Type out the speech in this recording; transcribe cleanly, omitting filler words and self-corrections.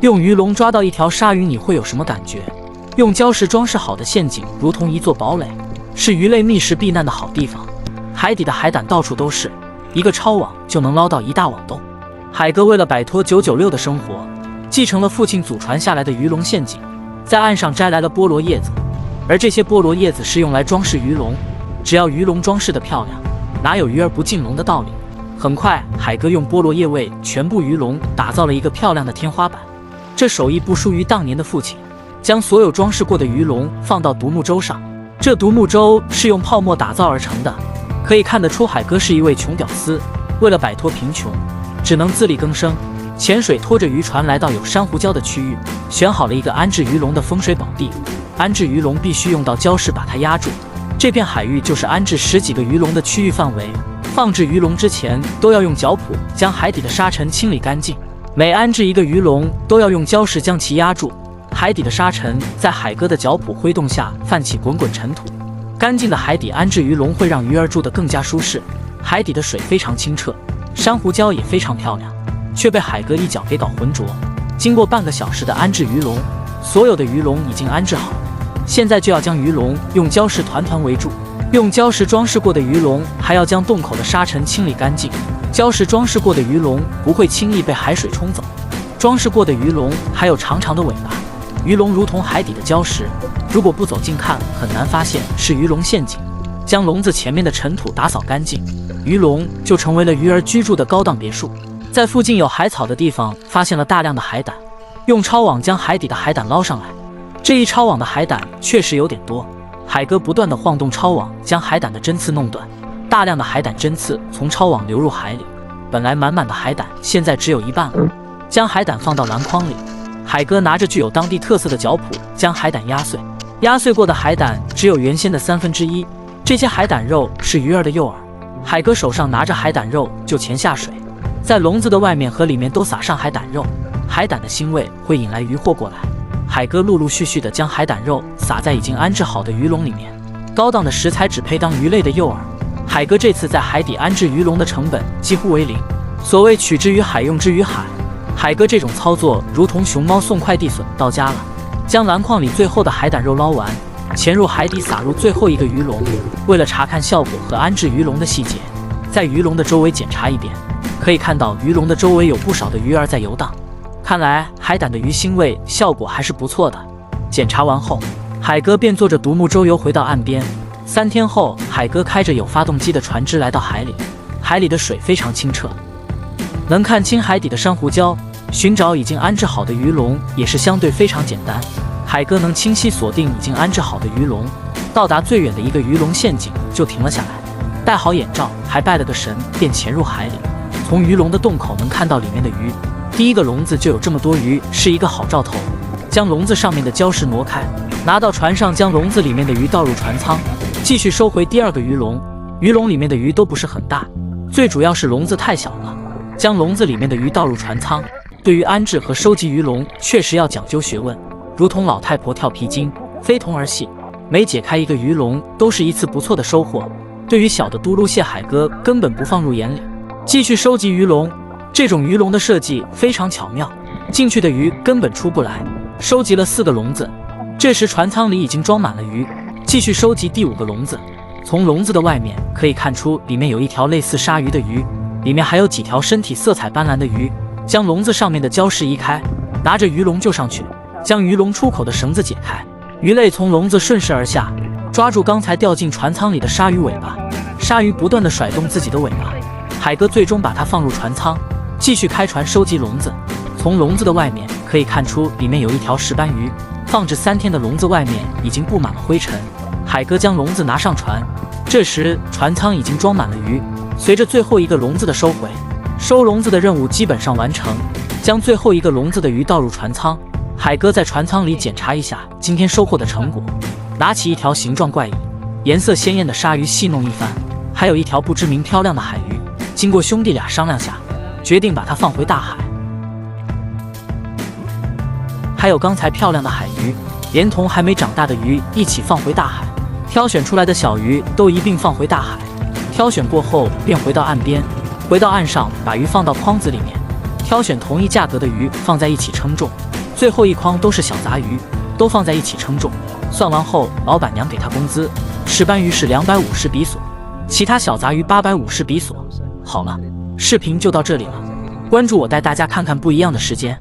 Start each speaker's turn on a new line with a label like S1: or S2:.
S1: 用鱼笼抓到一条鲨鱼，你会有什么感觉？用礁石装饰好的陷阱如同一座堡垒，是鱼类觅食避难的好地方。海底的海胆到处都是，一个抄网就能捞到一大网洞。海哥为了摆脱996的生活，继承了父亲祖传下来的鱼笼陷阱，在岸上摘来了菠萝叶子，而这些菠萝叶子是用来装饰鱼笼。只要鱼笼装饰得漂亮，哪有鱼儿不进笼的道理？很快，海哥用菠萝叶为全部鱼笼打造了一个漂亮的天花板。这手艺不输于当年的父亲，将所有装饰过的鱼笼放到独木舟上。这独木舟是用泡沫打造而成的，可以看得出海哥是一位穷屌丝，为了摆脱贫穷，只能自力更生。潜水拖着渔船来到有珊瑚礁的区域，选好了一个安置鱼笼的风水宝地。安置鱼笼必须用到礁石把它压住，这片海域就是安置10几个鱼笼的区域范围。放置鱼笼之前，都要用脚蹼将海底的沙尘清理干净。每安置一个鱼笼，都要用礁石将其压住。海底的沙尘在海哥的脚蹼挥动下泛起滚滚尘土。干净的海底安置鱼笼会让鱼儿住得更加舒适。海底的水非常清澈，珊瑚礁也非常漂亮，却被海哥一脚给搞浑浊。经过半个小时的安置鱼笼，所有的鱼笼已经安置好，现在就要将鱼笼用礁石团团围住。用礁石装饰过的鱼笼还要将洞口的沙尘清理干净。礁石装饰过的鱼笼不会轻易被海水冲走。装饰过的鱼笼还有长长的尾巴，鱼笼如同海底的礁石，如果不走近看，很难发现是鱼笼陷阱。将笼子前面的尘土打扫干净，鱼笼就成为了鱼儿居住的高档别墅。在附近有海草的地方发现了大量的海胆，用抄网将海底的海胆捞上来。这一抄网的海胆确实有点多，海哥不断地晃动抄网，将海胆的针刺弄断。大量的海胆针刺从抄网流入海里，本来满满的海胆现在只有一半了。将海胆放到篮筐里，海哥拿着具有当地特色的脚蹼将海胆压碎。压碎过的海胆只有原先的1/3。这些海胆肉是鱼儿的诱饵。海哥手上拿着海胆肉就潜下水，在笼子的外面和里面都撒上海胆肉。海胆的腥味会引来渔获过来。海哥陆陆续续地将海胆肉撒在已经安置好的鱼笼里面。高档的食材只配当鱼类的诱饵。海哥这次在海底安置鱼笼的成本几乎为0。所谓取之于海，用之于海。海哥这种操作如同熊猫送快递，笋到家了。将篮筐里最后的海胆肉捞完，潜入海底撒入最后一个鱼笼。为了查看效果和安置鱼笼的细节，在鱼笼的周围检查一遍，可以看到鱼笼的周围有不少的鱼儿在游荡。看来海胆的鱼腥味效果还是不错的。检查完后，海哥便坐着独木舟游回到岸边。3天后，海哥开着有发动机的船只来到海里，海里的水非常清澈，能看清海底的珊瑚礁。寻找已经安置好的鱼笼也是相对非常简单。海哥能清晰锁定已经安置好的鱼笼，到达最远的一个鱼笼陷阱就停了下来，戴好眼罩，还拜了个神，便潜入海里。从鱼笼的洞口能看到里面的鱼，第一个笼子就有这么多鱼，是一个好兆头。将笼子上面的礁石挪开，拿到船上，将笼子里面的鱼倒入船舱，继续收回第2个鱼笼。鱼笼里面的鱼都不是很大，最主要是笼子太小了。将笼子里面的鱼倒入船舱。对于安置和收集鱼笼确实要讲究学问，如同老太婆跳皮筋，非同儿戏。每解开一个鱼笼都是一次不错的收获。对于小的嘟噜蟹，海哥根本不放入眼里。继续收集鱼笼，这种鱼笼的设计非常巧妙，进去的鱼根本出不来。收集了4个笼子，这时船舱里已经装满了鱼。继续收集第5个笼子，从笼子的外面可以看出里面有一条类似鲨鱼的鱼，里面还有几条身体色彩斑斓的鱼。将笼子上面的礁石移开，拿着鱼笼就上去，将鱼笼出口的绳子解开，鱼类从笼子顺势而下，抓住刚才掉进船舱里的鲨鱼尾巴。鲨鱼不断地甩动自己的尾巴，海哥最终把它放入船舱，继续开船收集笼子。从笼子的外面可以看出里面有一条石斑鱼，放置3天的笼子外面已经布满了灰尘。海哥将笼子拿上船，这时船舱已经装满了鱼。随着最后一个笼子的收回，收笼子的任务基本上完成。将最后一个笼子的鱼倒入船舱，海哥在船舱里检查一下今天收获的成果，拿起一条形状怪异、颜色鲜艳的鲨鱼戏弄一番，还有一条不知名漂亮的海鱼。经过兄弟俩商量下，决定把它放回大海。还有刚才漂亮的海鱼，连同还没长大的鱼一起放回大海。挑选出来的小鱼都一并放回大海。挑选过后便回到岸边，回到岸上把鱼放到筐子里面。挑选同一价格的鱼放在一起称重，最后一筐都是小杂鱼，都放在一起称重。算完后，老板娘给他工资，石斑鱼是250比索，其他小杂鱼850比索。好了，视频就到这里了，关注我带大家看看不一样的时间。